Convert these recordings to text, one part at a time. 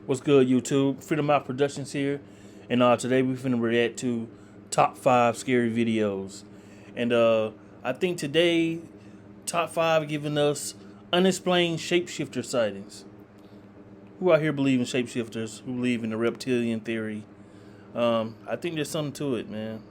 What's good, YouTube? Freedom Out Productions here, and today we're finna react to top 5 scary videos. And I think today top 5 giving us unexplained shapeshifter sightings. Who out here believe in shapeshifters? Who believe in the reptilian theory? I think there's something to it, man.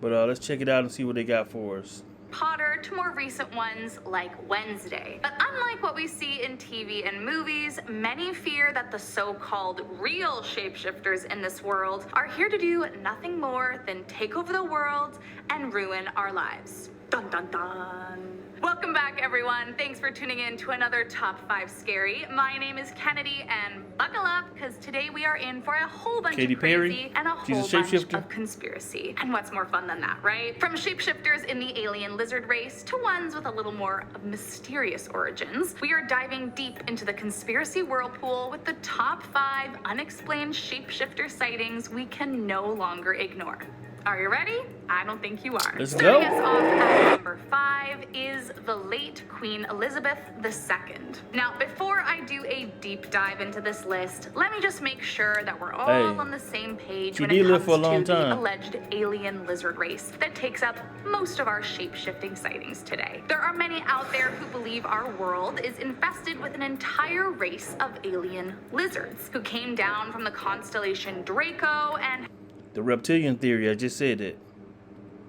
But let's check it out and see what they got for us. Potter to more recent ones like Wednesday. But unlike what we see in TV and movies, many fear that the so-called real shapeshifters in this world are here to do nothing more than take over the world and ruin our lives. Dun dun dun. Welcome back, everyone. Thanks for tuning in to another Top 5 Scary. My name is Kennedy, and buckle up, because today we are in for a whole bunch of crazy and a whole bunch of conspiracy. And what's more fun than that, right? From shapeshifters in the alien lizard race to ones with a little more of mysterious origins, we are diving deep into the conspiracy whirlpool with the top 5 unexplained shapeshifter sightings we can no longer ignore. Are you ready? I don't think you are. Let's Starting go. us off at number 5 is the late Queen Elizabeth II. Now, before I do a deep dive into this list, let me just make sure that we're all on the same page when it comes to the alleged alien lizard race that takes up most of our shape-shifting sightings today. There are many out there who believe our world is infested with an entire race of alien lizards who came down from the constellation Draco and the reptilian theory, I just said it,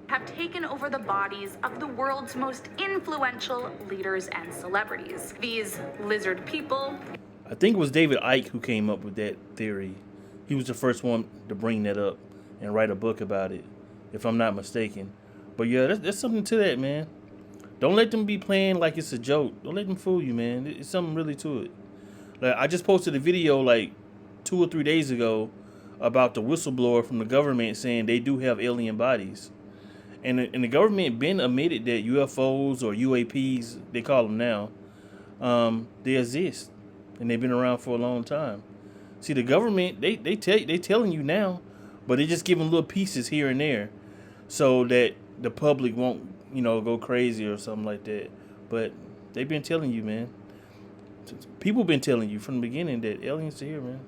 have taken over the bodies of the world's most influential leaders and celebrities. These lizard people, I think it was David Icke who came up with that theory. He was the first one to bring that up and write a book about it, if I'm not mistaken. But yeah, there's something to that, man. Don't let them be playing like it's a joke. Don't let them fool you, man. It's something really to it. Like, I just posted a video like 2 or 3 days ago about the whistleblower from the government saying they do have alien bodies. And the government been admitted that UFOs or UAPs, they call them now, they exist. And they've been around for a long time. See, the government, they telling you now, but they just giving little pieces here and there so that the public won't, go crazy or something like that. But they've been telling you, man. People been telling you from the beginning that aliens are here, man.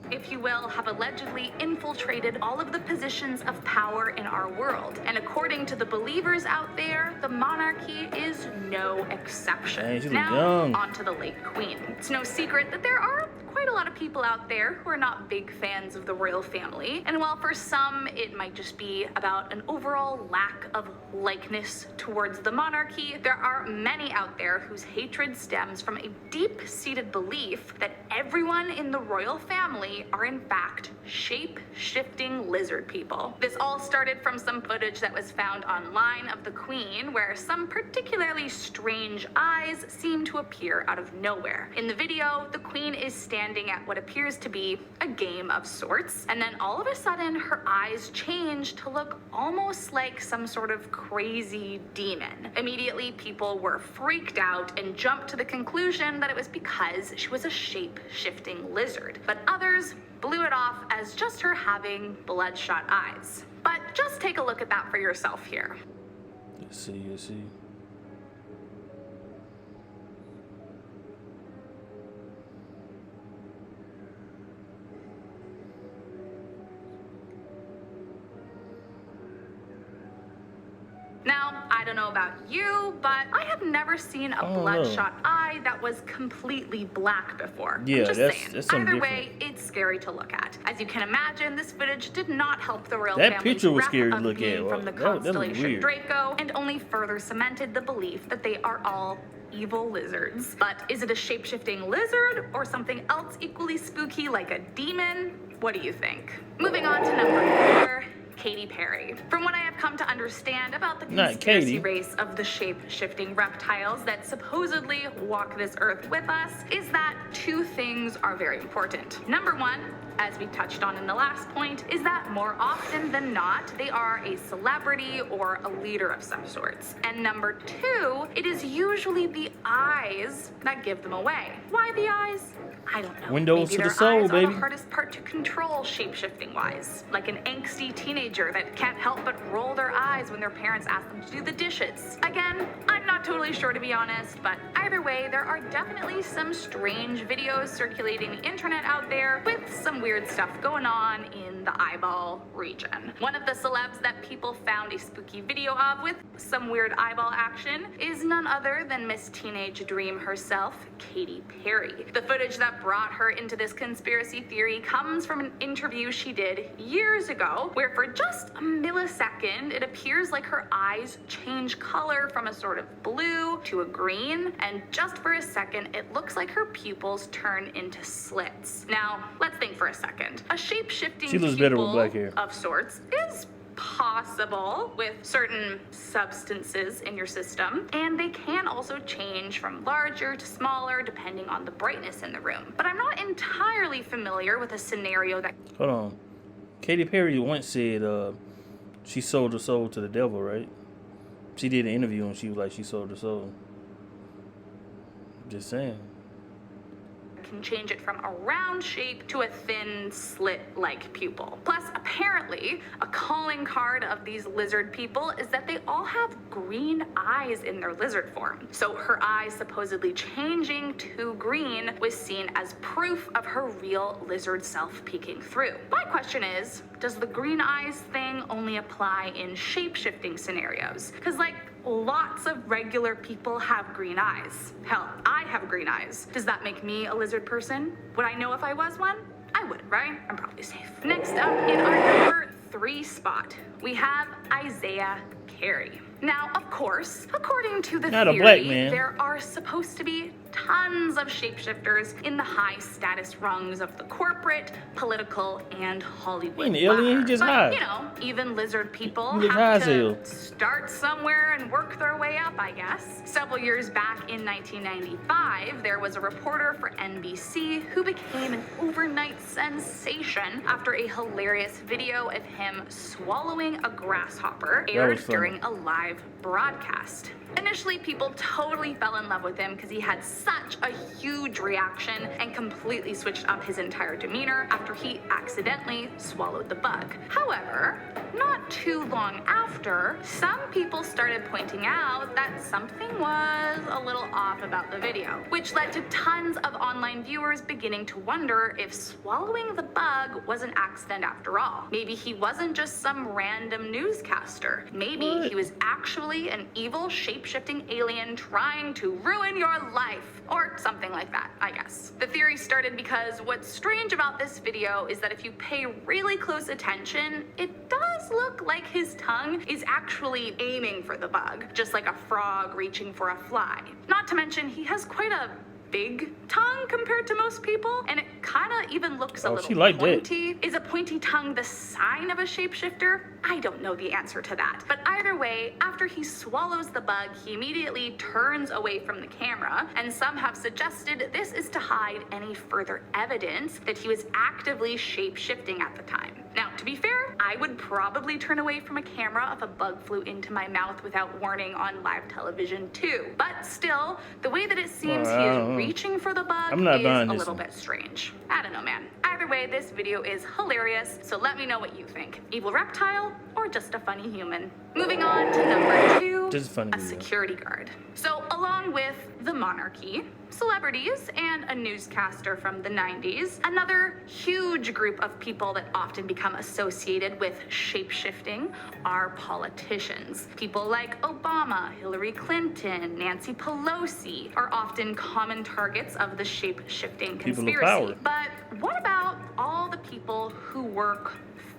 If you will, have allegedly infiltrated all of the positions of power in our world. And according to the believers out there, the monarchy is no exception. Hey, now, on to the late queen. It's no secret that there are quite a lot of people out there who are not big fans of the royal family. And while for some, it might just be about an overall lack of likeness towards the monarchy, there are many out there whose hatred stems from a deep-seated belief that everyone in the royal family are in fact shape-shifting lizard people. This all started from some footage that was found online of the queen, where some particularly strange eyes seem to appear out of nowhere. In the video, the queen is standing at what appears to be a game of sorts, and then all of a sudden her eyes change to look almost like some sort of crazy demon. Immediately, people were freaked out and jumped to the conclusion that it was because she was a shape-shifting lizard. But others blew it off as just her having bloodshot eyes. But just take a look at that for yourself here. Let's see. Now, I don't know about you, but I have never seen a bloodshot eye that was completely black before. Yeah, I'm just saying. that's something Either different. way, it's scary to look at. As you can imagine, this footage did not help the royal That family picture was wrap scary to up look being at. from the That looked constellation weird. Draco, and only further cemented the belief that they are all evil lizards. But is it a shape-shifting lizard or something else equally spooky like a demon? What do you think? Moving on to number 4. Katy Perry. From what I have come to understand about the conspiracy race of the shape-shifting reptiles that supposedly walk this earth with us, is that 2 things are very important. Number 1, as we touched on in the last point, is that more often than not, they are a celebrity or a leader of some sorts. And number 2, it is usually the eyes that give them away. Why the eyes? I don't know. Windows Maybe to the their soul, eyes baby. are the hardest part to control shape-shifting wise. Like an angsty teenager teenager that can't help but roll their eyes when their parents ask them to do the dishes. Again, I'm not totally sure to be honest, but either way, there are definitely some strange videos circulating the internet out there with some weird stuff going on in the eyeball region. One of the celebs that people found a spooky video of with some weird eyeball action is none other than Miss Teenage Dream herself, Katy Perry. The footage that brought her into this conspiracy theory comes from an interview she did years ago, where for just a millisecond, it appears like her eyes change color from a sort of blue to a green, and just for a second, it looks like her pupils turn into slits. Now, let's think for a second. A shape-shifting She looks better with pupil black hair. of sorts is possible with certain substances in your system, and they can also change from larger to smaller depending on the brightness in the room. But I'm not entirely familiar with a scenario that... Hold on. Katy Perry once said she sold her soul to the devil, right? She did an interview and she was like she sold her soul. Just saying. can change it from a round shape to a thin slit-like pupil. Plus, apparently, a calling card of these lizard people is that they all have green eyes in their lizard form. So her eyes supposedly changing to green was seen as proof of her real lizard self peeking through. My question is, does the green eyes thing only apply in shape-shifting scenarios? Because lots of regular people have green eyes. Hell, I have green eyes. Does that make me a lizard person? Would I know if I was one? I would, right? I'm probably safe. Next up, in our number 3 spot, we have Isaiah Carey. Now, of course, according to the Not a theory, black man. there are supposed to be tons of shapeshifters in the high status rungs of the corporate, political, and Hollywood He an alien, ladder. he just But, high. you know, even lizard people He high have as hell. to start somewhere and work their way up, I guess. Several years back in 1995, there was a reporter for NBC who became an overnight sensation after a hilarious video of him swallowing a grasshopper aired funny. during a live broadcast. Initially, people totally fell in love with him because he had such a huge reaction and completely switched up his entire demeanor after he accidentally swallowed the bug. However, not too long after, some people started pointing out that something was a little off about the video, which led to tons of online viewers beginning to wonder if swallowing the bug was an accident after all. Maybe he wasn't just some random newscaster. Maybe What? he was actually an evil shape-shifting alien trying to ruin your life, or something like that, I guess. The theory started because what's strange about this video is that if you pay really close attention, it does look like his tongue is actually aiming for the bug, just like a frog reaching for a fly. Not to mention, he has quite a big tongue compared to most people, and it kind of even looks a Oh, little she like that. pointy. Is a pointy tongue the sign of a shapeshifter? I don't know the answer to that. But either way, after he swallows the bug, he immediately turns away from the camera, and some have suggested this is to hide any further evidence that he was actively shape-shifting at the time. Now, to be fair, I would probably turn away from a camera if a bug flew into my mouth without warning on live television too. But still, the way that it seems Well, he I is don't know. reaching for the bug I'm not is buying a this little one. bit strange. I don't know, man. Either way, this video is hilarious, so let me know what you think. Evil reptile or just a funny human? Moving on to number 2, Just a funny video. security guard. So along with the monarchy, celebrities, and a newscaster from the 90s, another huge group of people that often become associated with shape-shifting are politicians. People like Obama, Hillary Clinton, Nancy Pelosi are often common targets of the shape-shifting People of conspiracy. power. But what about all the people who work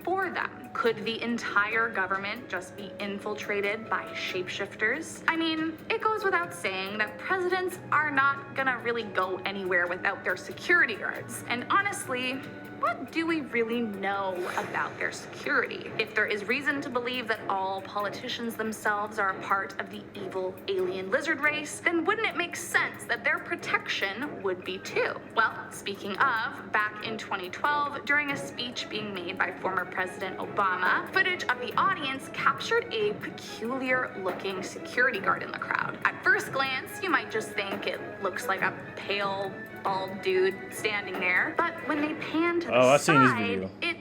for them? Could the entire government just be infiltrated by shapeshifters? I mean, it goes without saying that presidents are not gonna really go anywhere without their security guards. And honestly, what do we really know about their security? If there is reason to believe that all politicians themselves are a part of the evil alien lizard race, then wouldn't it make sense that their protection would be too? Well, speaking of, back in 2012, during a speech being made by former President Obama, footage of the audience captured a peculiar-looking security guard in the crowd. At first glance, you might just think it looks like a pale, bald dude standing there, but when they pan to the Oh, I've seen this side, video. it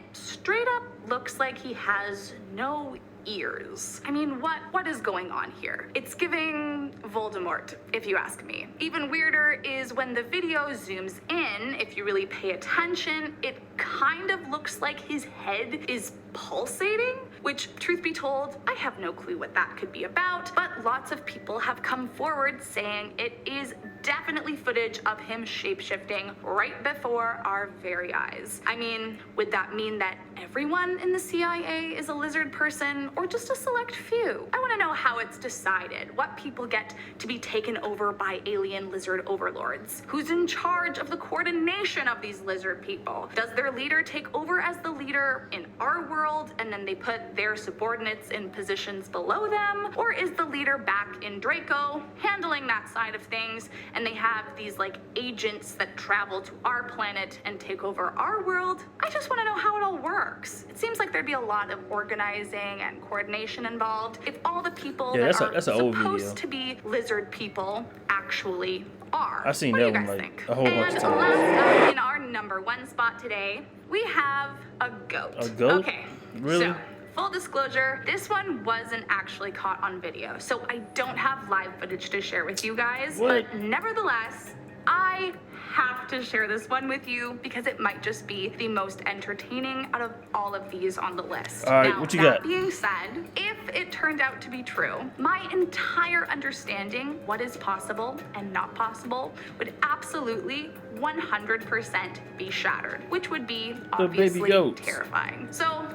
straight up looks like he has no ears. I mean, what is going on here? It's giving Voldemort, if you ask me. Even weirder is when the video zooms in, if you really pay attention, it kind of looks like his head is pulsating, which, truth be told, I have no clue what that could be about, but lots of people have come forward saying it is definitely footage of him shapeshifting right before our very eyes. I mean, would that mean that everyone in the CIA is a lizard person, or just a select few? I want to know how it's decided, what people get to be taken over by alien lizard overlords. Who's in charge of the coordination of these lizard people? Does their leader take over as the leader in our world, and then they put their subordinates in positions below them? Or is the leader back in Draco, handling that side of things, and they have these like agents that travel to our planet and take over our world? I just want to know how it all works. It seems like there'd be a lot of organizing and coordination involved if all the people that are supposed to be lizard people actually are. I've seen what that do you one guys like think? a whole bunch of times. Last up in our number one spot today, we have a goat. A goat? Okay. Really? So, full disclosure, this one wasn't actually caught on video, so I don't have live footage to share with you guys. What? But nevertheless, I have to share this one with you because it might just be the most entertaining out of all of these on the list. All right, now, what you that got? being said, if it turned out to be true, my entire understanding what is possible and not possible would absolutely 100% be shattered, which would be obviously terrifying. So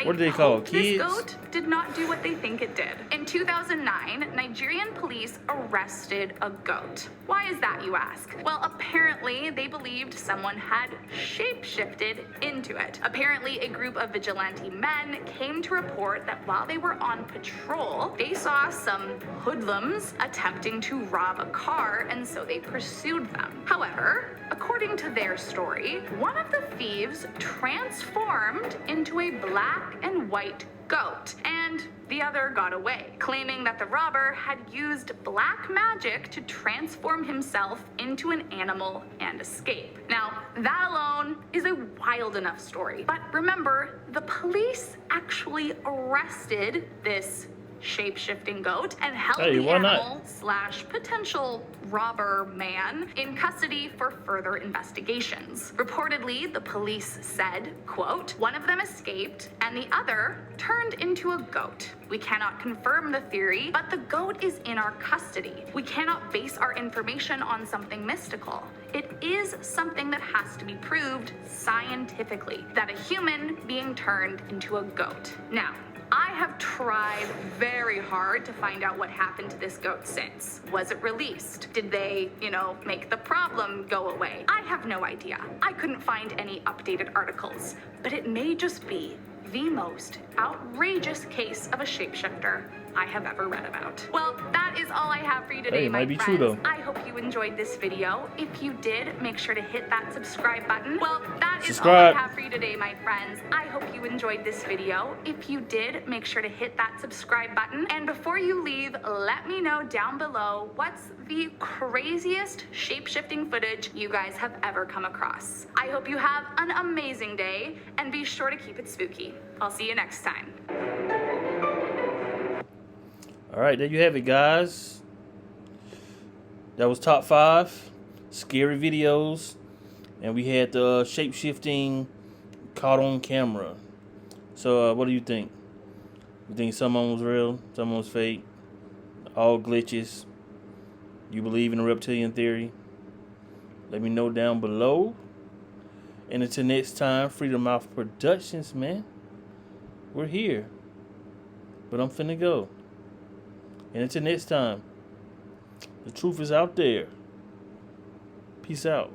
what do they call kids? This goat did not do what they think it did. In 2009, Nigerian police arrested a goat. Why is that, you ask? Well, apparently they believed someone had shapeshifted into it. Apparently, a group of vigilante men came to report that while they were on patrol, they saw some hoodlums attempting to rob a car, and so they pursued them. However, according to their story, one of the thieves transformed into a black and white goat, and the other got away, claiming that the robber had used black magic to transform himself into an animal and escape. Now, that alone is a wild enough story, but remember, the police actually arrested this shape-shifting goat and held the animal / potential robber man in custody for further investigations. Reportedly, the police said, quote, "One of them escaped and the other turned into a goat. We cannot confirm the theory, but the goat is in our custody. We cannot base our information on something mystical. It is something that has to be proved scientifically, that a human being turned into a goat." Now, I have tried very hard to find out what happened to this goat since. Was it released? Did they, make the problem go away? I have no idea. I couldn't find any updated articles, but it may just be the most outrageous case of a shapeshifter I have ever read about. Well, that is all I have for you today, my friends. True, though. I hope you enjoyed this video. If you did, make sure to hit that subscribe button. Well, that is all I have for you today, my friends. I hope you enjoyed this video. If you did, make sure to hit that subscribe button. And before you leave, let me know down below what's the craziest shape-shifting footage you guys have ever come across. I hope you have an amazing day, and be sure to keep it spooky. I'll see you next time. All right, there you have it, guys. That was top 5 scary videos, and we had the shape-shifting caught on camera. So, what do you think? You think someone was real, someone was fake, all glitches? You believe in the reptilian theory? Let me know down below. And until next time, Freedom Mouth Productions, man. We're here, but I'm finna go. And until next time, the truth is out there. Peace out.